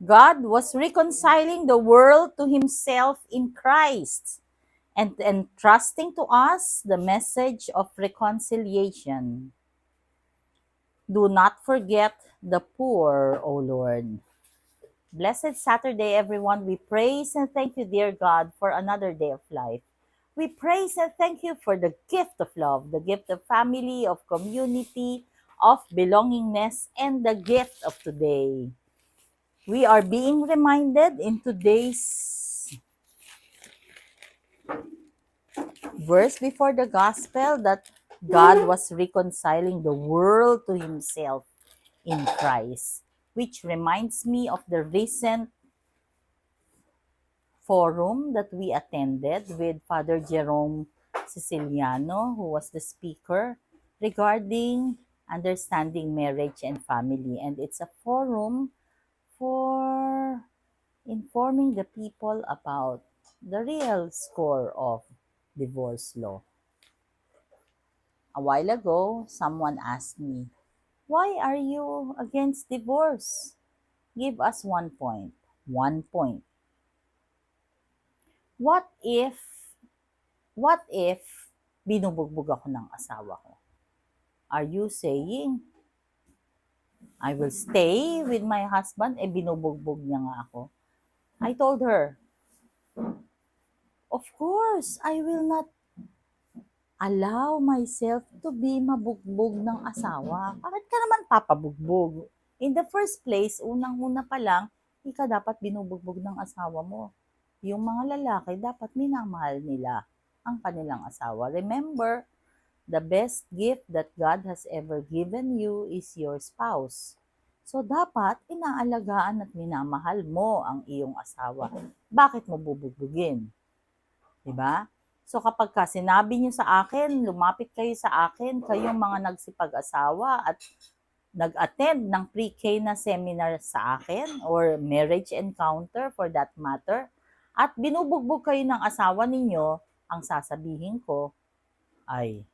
God was reconciling the world to himself in Christ and entrusting to us the message of reconciliation. Do not forget the poor, O Lord. Blessed Saturday, everyone. We praise and thank you, dear God, for another day of life. We praise and thank you for the gift of love, the gift of family, of community, of belongingness, and the gift of today. We are being reminded in today's verse before the gospel that God was reconciling the world to himself in Christ, which reminds me of the recent forum that we attended with Father Jerome Siciliano, who was the speaker regarding understanding marriage and family. And it's a forum for informing the people about the real score of divorce law. A while ago, someone asked me, why are you against divorce? Give us 1 point. 1 point. What if, what if binubugbog ako ng asawa ko? Are you saying, I will stay with my husband, binubugbog niya nga ako? I told her, of course, I will not allow myself to be mabugbog ng asawa. Bakit ka naman papabugbog? In the first place, unang-una pa lang, hindi ka dapat binubugbog ng asawa mo. Yung mga lalaki, dapat minamahal nila ang kanilang asawa. Remember, the best gift that God has ever given you is your spouse. So, dapat inaalagaan at minamahal mo ang iyong asawa. Bakit mo bubugbugin? Diba? So kapag ka sinabi niyo sa akin, lumapit kayo sa akin, kayong mga nagsipag-asawa at nag-attend ng pre-K na seminar sa akin or marriage encounter for that matter, at binubugbog kayo ng asawa ninyo, ang sasabihin ko ay,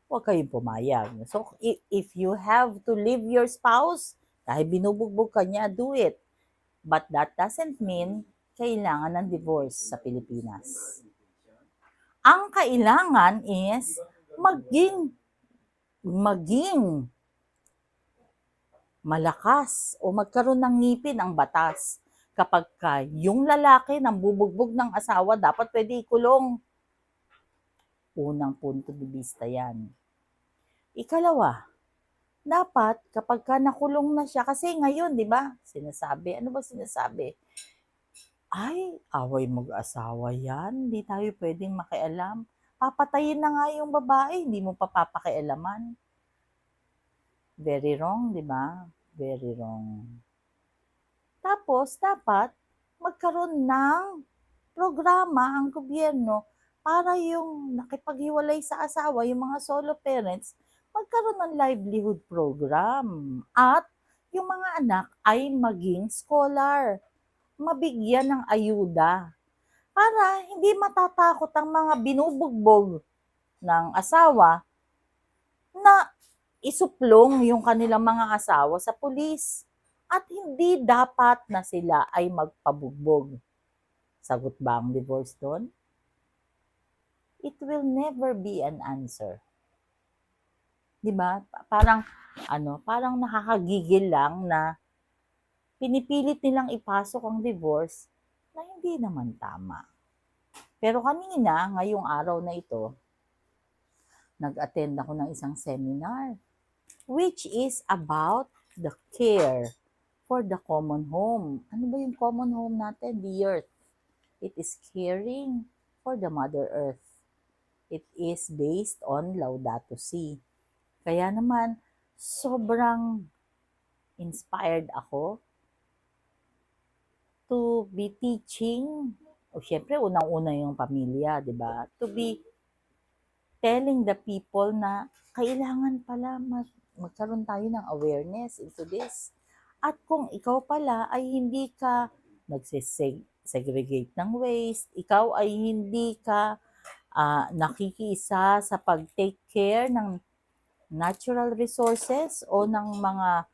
huwag kayong pumayag. So if you have to leave your spouse, dahil binubugbog ka niya, do it. But that doesn't mean kailangan ng divorce sa Pilipinas. Ang kailangan is maging malakas o magkaroon ng ngipin ang batas. Kapag yung lalaki nang bubugbog ng asawa, dapat pwede ikulong. Unang punto de vista yan. Ikalawa, dapat kapag nakulong na siya, kasi ngayon, di ba, sinasabi, ano ba sinasabi? Ay, away mag-asawa yan, hindi tayo pwedeng makialam. Papatayin na nga yung babae, hindi mo pa papakialaman. Very wrong, di ba? Very wrong. Tapos, dapat magkaroon ng programa ang gobyerno para yung nakipaghiwalay sa asawa, yung mga solo parents, magkaroon ng livelihood program. At yung mga anak ay maging scholar, mabigyan ng ayuda para hindi matatakot ang mga binubugbog ng asawa na isuplong yung kanilang mga asawa sa pulis. At hindi dapat na sila ay magpabugbog. Sagot ba ang divorce doon? It will never be an answer. 'Di ba? Parang nakakagigil lang na pinipilit nilang ipasok ang divorce na hindi naman tama. Pero kanina, ngayong araw na ito, nag-attend ako ng isang seminar which is about the care for the common home. Ano ba yung common home natin? The earth. It is caring for the Mother Earth. It is based on Laudato Si. Kaya naman, sobrang inspired ako to be teaching, o syempre unang-una yung pamilya, di ba? To be telling the people na kailangan pala magkaroon tayo ng awareness into this. At kung ikaw pala ay hindi ka nagsisegregate ng waste, ikaw ay hindi ka nakikiisa sa pag-take care ng natural resources o ng mga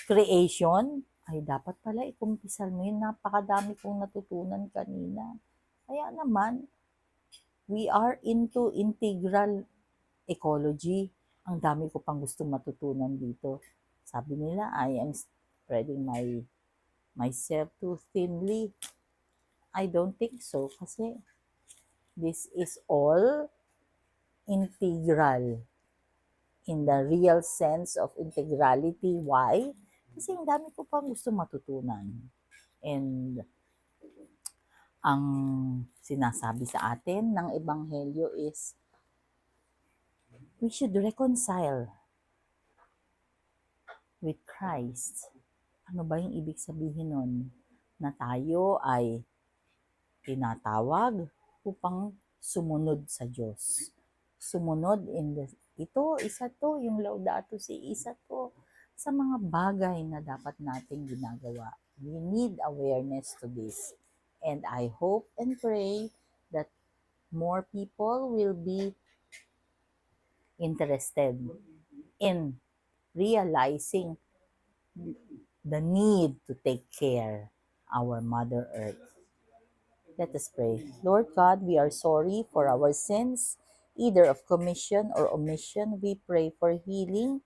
creation, Ay, dapat pala ikumpisal mo yun. Napakadami kong natutunan kanina. Kaya naman, we are into integral ecology. Ang dami ko pang gustong matutunan dito. Sabi nila, I am spreading myself too thinly. I don't think so kasi this is all integral in the real sense of integrality. Why? Kasi ang dami ko pang gusto matutunan. And ang sinasabi sa atin ng Ebanghelyo is we should reconcile with Christ. Ano ba yung ibig sabihin nun? Na tayo ay tinatawag upang sumunod sa Diyos. Sumunod isa to, yung Laudato Si, isa to sa mga bagay na dapat nating ginagawa. We need awareness to this. And I hope and pray that more people will be interested in realizing the need to take care our Mother Earth. Let us pray. Lord God, we are sorry for our sins, either of commission or omission. We pray for healing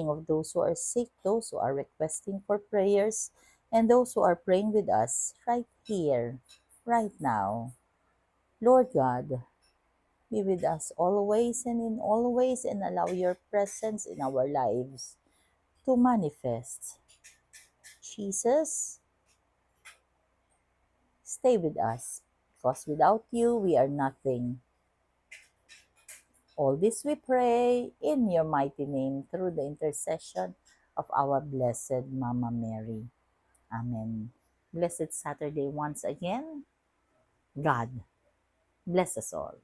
of those who are sick, those who are requesting for prayers, and those who are praying with us right here, right now. Lord God, be with us always and in all ways, and allow your presence in our lives to manifest. Jesus, stay with us, because without you, we are nothing. All this we pray in your mighty name through the intercession of our blessed Mama Mary. Amen. Blessed Saturday once again. God bless us all.